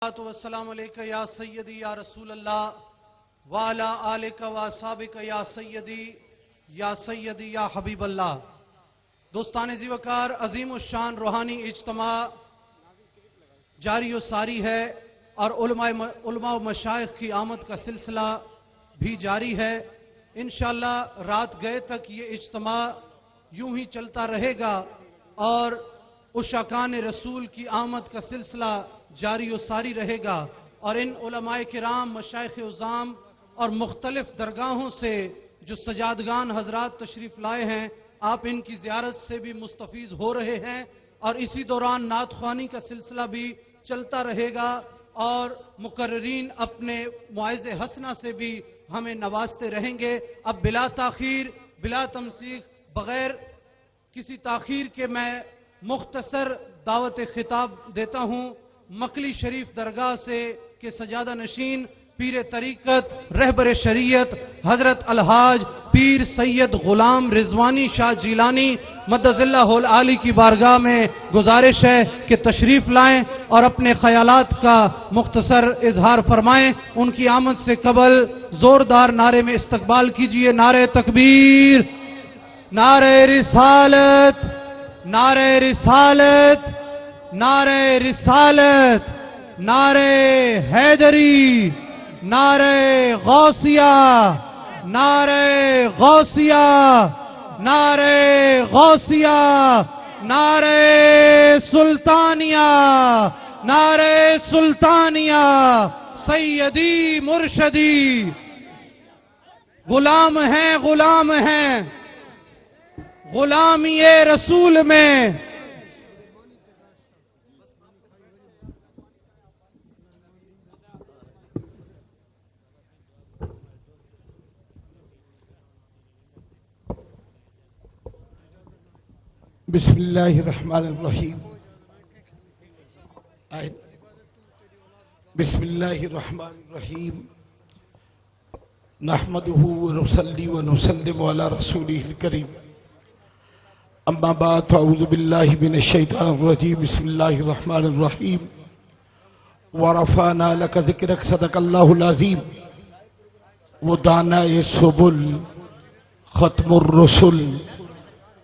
वस्सलामु अलैका या सय्यदी या रसूल अल्लाह वाला आलिका व अस्हाबिका या सय्यदी या हबीब अल्लाह। दोस्तान ज़ीवकार, अजीम शान रूहानी इज्तिमा जारी व सारी है और उलमा व मशाइख की आमद का सिलसिला भी जारी है। इंशाअल्लाह रात गए तक ये इज्तिमा यूं ही चलता रहेगा और उशाकान रसूल की आमद का सिलसिला जारी व सारी रहेगा। और इन उलमाए किराम, मशाइख उज़ाम और मुख्तलिफ दरगाहों से जो सजादगान हजरात तशरीफ़ लाए हैं, आप इनकी ज़ियारत से भी मुस्तफ़ीज़ हो रहे हैं और इसी दौरान नात ख्वानी का सिलसिला भी चलता रहेगा और मुकर्रीन अपने मुआइज़े हसना से भी हमें नवाजते रहेंगे। अब बिला ताख़ीर, बिला तमसीख, बग़ैर किसी ताख़ीर के मैं मुख्तसर दावत खिताब देता हूँ मकली शरीफ दरगाह से के सजादा नशीन पीर तरीक़त रहबर शरीयत हज़रत अलहाज पीर सैयद ग़ुलाम रिजवानी शाह जीलानी मद्दज़िल्लाहुल आली की बारगाह में गुजारिश है कि तशरीफ़ लाएं और अपने ख़यालात का मुख्तसर इजहार फरमाएं। उनकी आमद से कबल ज़ोरदार नारे में इस्तकबाल कीजिए। नारे तकबीर, नारे रिसालत, नारे रिसालत, नारे रिसालत, नारे हैदरी, नारे गौसिया, नारे गौसिया, नारे गौसिया, नारे सुल्तानिया, नारे सुल्तानिया, सैयदी मुर्शदी। गुलाम हैं, गुलाम हैं, गुलामी रसूल में बिस्मिल्लाहिर्रहमानिर्रहीम। बिस्मिल्लाहिर्रहमानिर्रहीम। नहमदुहु व नुसल्ली व नुसल्लिमु अला रसूलिहिल करीम। अम्मा बाद फ़अऊज़ु बिल्लाहि मिनश शैतानिर रजीम। बिस्मिल्लाहिर्रहमानिर्रहीम। व रफ़अना लका ज़िक्रक। सदक़ल्लाहुल अज़ीम। वो दानाए सुबुल, ख़त्मुर रसूल,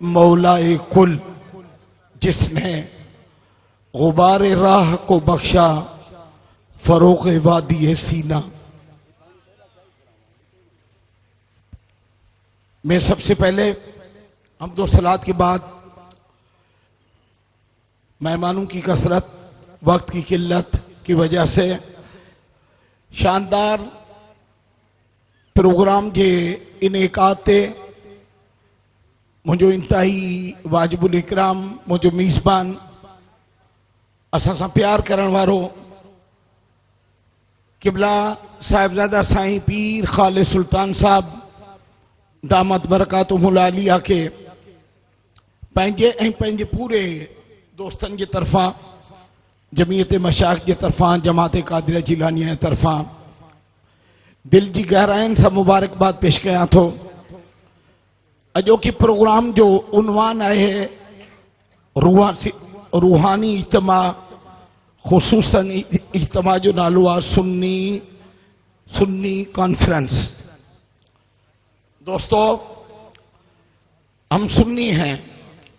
मौलाए कुल, जिसने गुबार राह को बख्शा, फरोग़ वादी सीना। मैं सबसे पहले हम्द व सलात के बाद मेहमानों की कसरत, वक्त की किल्लत की वजह से शानदार प्रोग्राम के इनेकाते मुझो इंतहाई वाजिबुल इकराम, मुझो मीज़बान, असां सां प्यार करण वारो किबला साहिबजादा साईं पीर ख़ालिद सुल्तान साहब दामत बरकातुहुल आलिया के पंहिंजे ऐं पंहिंजे पूरे दोस्तन के तरफा, जमीयत मशाइख के तरफा, जमात क़ादिरिया जिलानिया के तरफा दिल की गहराइन से मुबारकबाद पेश कयां थो। अॼोके प्रोग्राम जो उन्वान है रूहानी इज्तिमा, खुसूसन इज्तिमा जो नालो आहे सुन्नी कॉन्फ्रेंस। दोस्तों, हम सुन्नी हैं।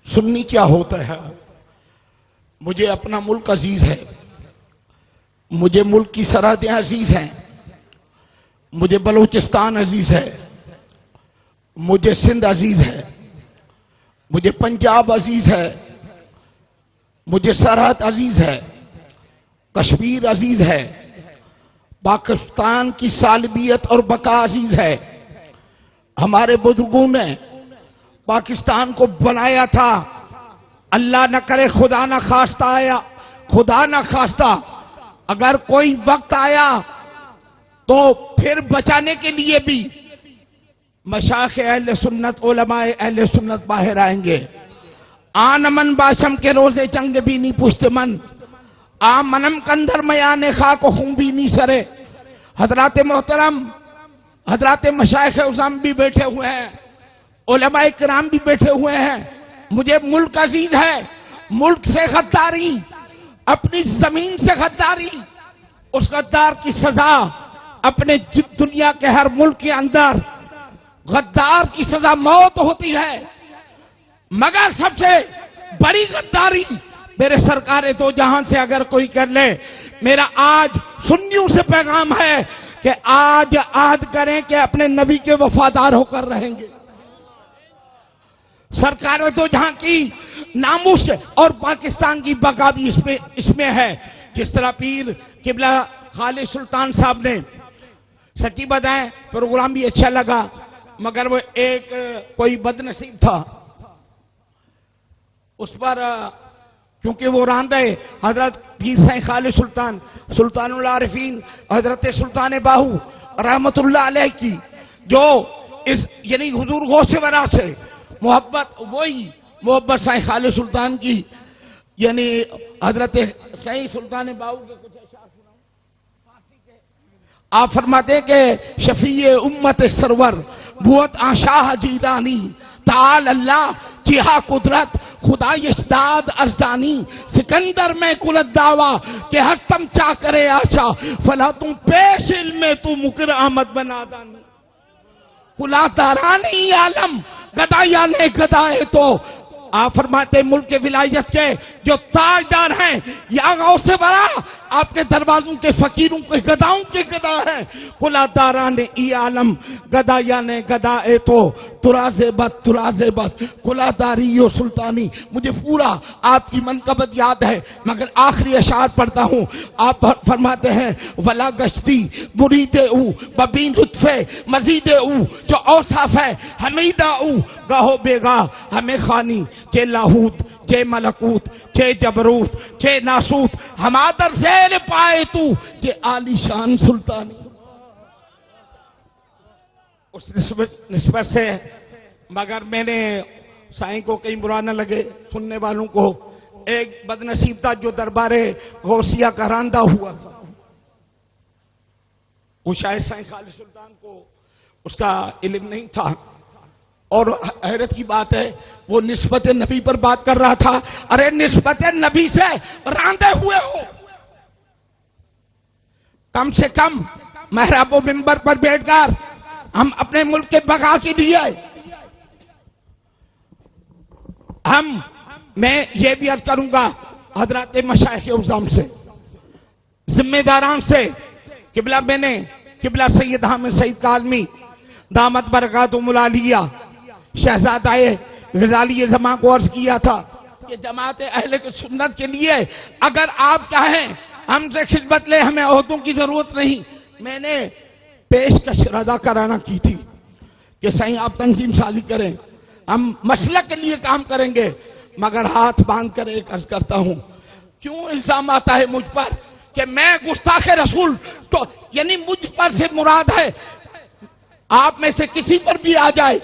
सुन्नी क्या होता है? मुझे अपना मुल्क अजीज है, मुझे मुल्क की सरहदें अजीज हैं, मुझे बलूचिस्तान अजीज है, मुझे सिंध अजीज है, मुझे पंजाब अजीज है, मुझे सरहद अजीज है, कश्मीर अजीज है, पाकिस्तान की सालबियत और बका अजीज है। हमारे बुजुर्गों ने पाकिस्तान को बनाया था, अल्लाह न करे खुदा न खास्ता आया, खुदा न खास्ता अगर कोई वक्त आया तो फिर बचाने के लिए भी मशाइख अहले सुन्नत, उलमाए अहले सुन्नत बाहर आएंगे। आनमन बाशम के रोजे जंग भी नहीं पुश्तमन, आ मनम कंदर मयाने खाक खूं भी नहीं सरे। हजरात मोहतरम, हजरात मशाइख उज़ाम भी बैठे हुए हैं, उलमाए किराम भी बैठे हुए हैं। मुझे मुल्क अजीज है। मुल्क से गद्दारी, अपनी जमीन से गद्दारी, उस गद्दार की सजा अपने दुनिया के हर मुल्क के अंदर गद्दार की सजा मौत होती है, मगर सबसे बड़ी गद्दारी मेरे सरकारे दो जहां से अगर कोई कर ले, मेरा आज सुन्नियों से पैगाम है कि आज आहद करें कि अपने नबी के वफादार होकर रहेंगे। सरकारें तो जहां की नामूस और पाकिस्तान की बका भी इसमें है। जिस तरह पीर किबला खालिद सुल्तान साहब ने, सच्ची बताएं प्रोग्राम भी अच्छा लगा, मगर वो एक कोई बदनसीब था, उस पर क्योंकि वो रांदे हजरत पीर साईं खालिद सुल्तान सुल्तानुल आरिफीन हजरत सुल्तान बाहू रहमतुल्लाह अलैह की जो इस यानी हुजूर गौसे वरा से मोहब्बत, वही मोहब्बत साईं खालिद सुल्तान की यानी हजरत साईं सुल्तान बाहू के कुछ अशार सुनाऊं। आप फरमाते कि शफीए उम्मत सरवर बुअत आशाह जीरानी ताल अल्लाह जिहा कुदरत खुदा यशदाद अरजानी सिकंदर में कुलत दावा के हस्तम चा करे आशा फला तुम पेश इल्मे तू मुकर अहमद बना दानी कुला दारानी आलम गदाया ने गदाए। तो आप फरमाते मुल्क के विलायत के जो ताजदार हैं या गौसे वरा आपके दरवाजों के फकीरों के गदाओं के गदा है। कुला दारा ने ई आलम गदाया ने गदाए तो तुराजे बद कुला दारी यो सुल्तानी। मुझे पूरा आपकी मनकबत याद है, मगर आखिरी अशार पढ़ता हूँ। आप फरमाते हैं वला गश्ती मुरीदे ऊ बबीन लुत्फे मजीदे ऊ जो औसाफ है हमीदा ऊ गाहो बेगा हमें खानी चे लाहूत चे मलकूत चे जबरूत चे नासूत हमादर ज़ैल पाए तू चे आलीशान सुल्तानी। उस निस्बत से, मगर मैंने साईं को कहीं बुरा न लगे, सुनने वालों को, एक बदनसीब था जो दरबारे गौसिया का रांदा हुआ था, वो शायद साईं खालिद सुल्तान को उसका इल्म नहीं था। और हैरत की बात है वो निस्बत नबी पर बात कर रहा था। अरे निस्बत नबी से रांदे हुए हो, कम से कम महराब मिंबर पर बैठकर हम अपने मुल्क के बका के लिए मैं ये भी अर्ज करूंगा हजरत मशाइख उज़्ज़ाम से, जिम्मेदारान से, किबला सैयद हामिद सईद कालमी दामत बरकातुहुल आलिया शहजादाए गजाली जमा को अर्ज किया था कि जमात अहले सुन्नत के लिए अगर आप चाहें हमसे खिदमत ले, हमें ओहदों की जरूरत नहीं। मैंने पेशकश रदा कराना की थी कि सही आप तंजीम साजी करें, हम मसलक के लिए काम करेंगे, मगर हाथ बांध कर एक अर्ज करता हूं, क्यों इल्जाम आता है मुझ पर कि मैं गुस्ताखे रसूल, तो यानी मुझ पर से मुराद है आप में से किसी पर भी आ जाए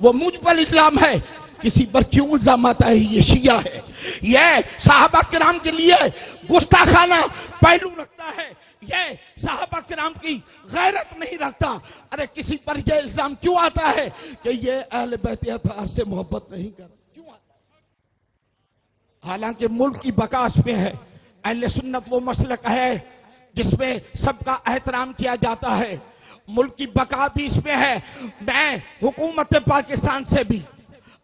वो मुझ पर इल्जाम है, किसी पर क्यों इल्जाम आता है? ये शिया है, ये साहबा किराम के लिए गुस्ताखाना पहलू रखता है, ये साहबा किराम की गैरत नहीं रखता। अरे किसी पर यह इल्जाम क्यों आता है कि ये अहले बैत अतहार से मोहब्बत नहीं करता, क्यों आता है? हालांकि मुल्क की बकास में है। अहले सुन्नत वो मसलक है जिसमें सबका एहतराम किया जाता है, मुल्क की बका भी इसमें है। मैं हुकूमत पाकिस्तान से भी,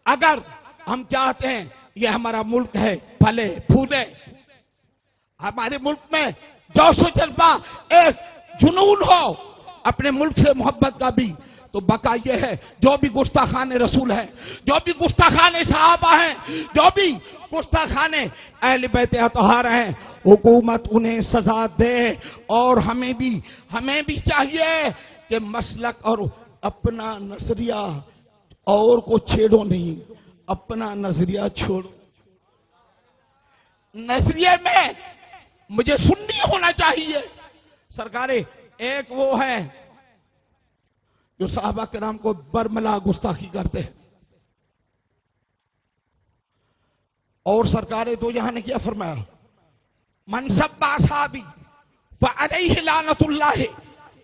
अगर हम चाहते हैं ये हमारा मुल्क है फले फूले, हमारे मुल्क में जोश व जज्बा एक जुनून हो अपने मुल्क से मोहब्बत का भी, तो बका ये है जो भी गुस्ताखाने रसूल है, जो भी गुस्ताखाने सहाबा हैं, जो भी गुस्ताखाने अहले बैत अतहार हैं, हुकूमत उन्हें सजा दे। और हमें भी चाहिए कि मसलक और अपना नजरिया और को छेड़ो नहीं, अपना नजरिया छोड़ो। नजरिए में मुझे सुन्नी होना चाहिए। सरकारे एक वो है जो साहबा किराम को बरमला गुस्ताखी करते हैं, और सरकारे दो जहां ने क्या फरमाया, मनसब्बा साहबी फअलैहि लानतुल्लाह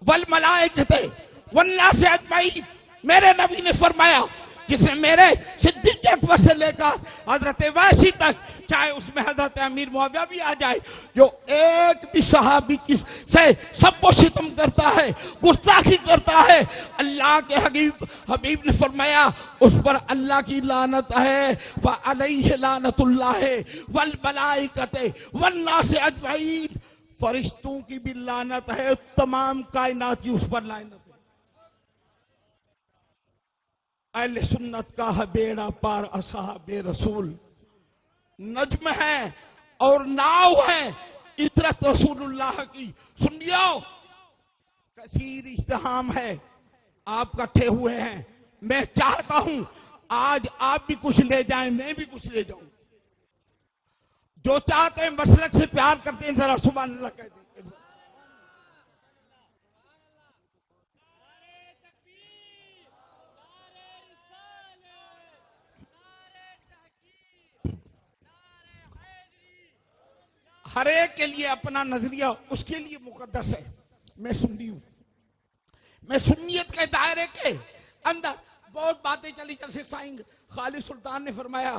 वल मलाइकते वन्नास अजमईन। मेरे नबी ने फरमाया जिसने मेरे सिद्दीक़ अकबर से लेकर हजरत वैसी तक चाहे उसमें हजरत अमीर मुआविया भी आ जाए, जो एक भी सहाबी की से सबको सितम करता है, गुस्ताखी करता है, अल्लाह के हबीब ने फरमाया उस पर अल्लाह की लानत है। व अलैहि लानतुल्लाह वल मलाइकते वन नास अजमईन, फरिश्तों की भी लानत है, तमाम कायनात की उस पर लानत है। अहले सुन्नत का है बेड़ा पार असहाबे रसूल, नज्म है और नाव है इतरत रसूलुल्लाह की। सुनियो, कसीर इज्तिहाम है, आप इकट्ठे हुए हैं, मैं चाहता हूं आज आप भी कुछ ले जाएं, मैं भी कुछ ले जाऊं। जो चाहते हैं मसलक से प्यार करते हैं, जरा सुभान अल्लाह कह दें। हर एक के लिए अपना नजरिया उसके लिए मुकद्दस है। मैं सुन्नी हूं, मैं सुन्नियत के दायरे के अंदर बहुत बातें चली, जैसे साईं खालिद सुल्तान ने फरमाया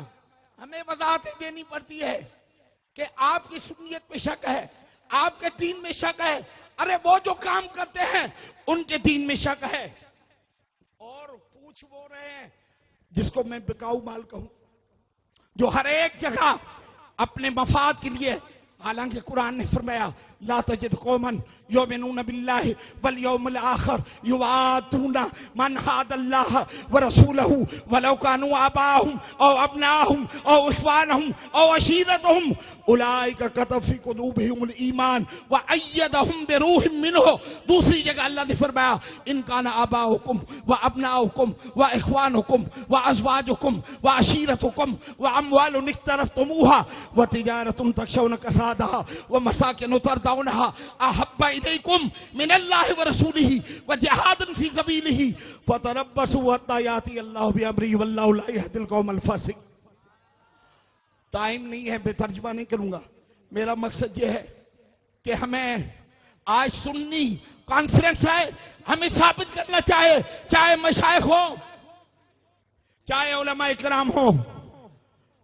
हमें वजाहतें देनी पड़ती है कि आपकी सुन्नियत में शक है, आपके दीन में शक है। अरे वो जो काम करते हैं उनके दीन में शक है, और पूछ वो रहे हैं जिसको मैं बिकाऊ माल कहूं, जो हर एक जगह अपने मफाद के लिए, हालांकि कुरान ने फरमाया ला तजिद कौमन युमिनून बिल्लाहि वल यौमिल आखिर युवातूना मन हादल्लाह व रसूलहु वलौ कानू आबाहुम औ अबनाहुम औ इख्वानहुम औ अशीरतहुम उलाइका कतब फी कुलूबिहिमुल ईमान व अय्यदहुम बिरूहिम मिनहु। दूसरी जगह अल्लाह ने फरमाया इन काना आबाहुकुम व अबनाहुकुम व इख्वानुकुम व अज़वाजुकुम व अशीरतुकुम व अमवालुन इख्तरफ्तुमूहा व तिजारतुन तखशौना कसादहा व मसाकिन तर्दौनहा अहब्बा इलैकुम मिनल्लाहि व रसूलिही व जिहादन फी सबीलिही फतरब्बसू हत्ता याती अल्लाहु बिअमरिही वल्लाहु ला यहदिल कौमल फासिक। टाइम नहीं है, मैं तर्जुमा नहीं करूंगा। मेरा मकसद यह है कि हमें आज सुन्नी कॉन्फ्रेंस है, हमें साबित करना चाहे मशाइख हो, चाहे उलमा इकराम हो,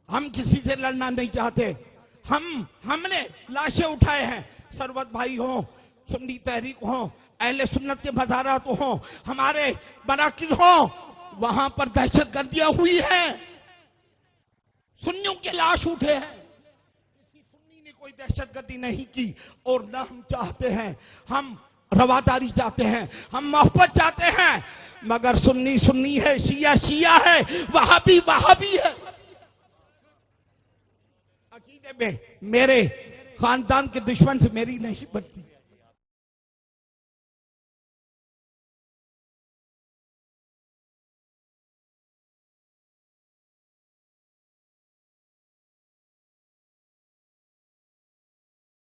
हम किसी से लड़ना नहीं चाहते। हमने लाशें उठाए हैं, सरवत भाई हो, सुन्नी तहरीक हो, अहले सुन्नत के मज़ारात हो, हमारे मराकिज़ हो, वहां पर दहशतगर्दियां हुई हैं, सुन्नियों के लाश उठे हैं। किसी सुन्नी ने कोई दहशतगर्दी नहीं की, और न हम चाहते हैं। हम रवादारी चाहते हैं, हम मोहब्बत चाहते हैं, मगर सुन्नी सुन्नी है, शिया शिया है, वहाबी वहाबी है। अकीदे में मेरे खानदान के दुश्मन से मेरी नहीं बनती।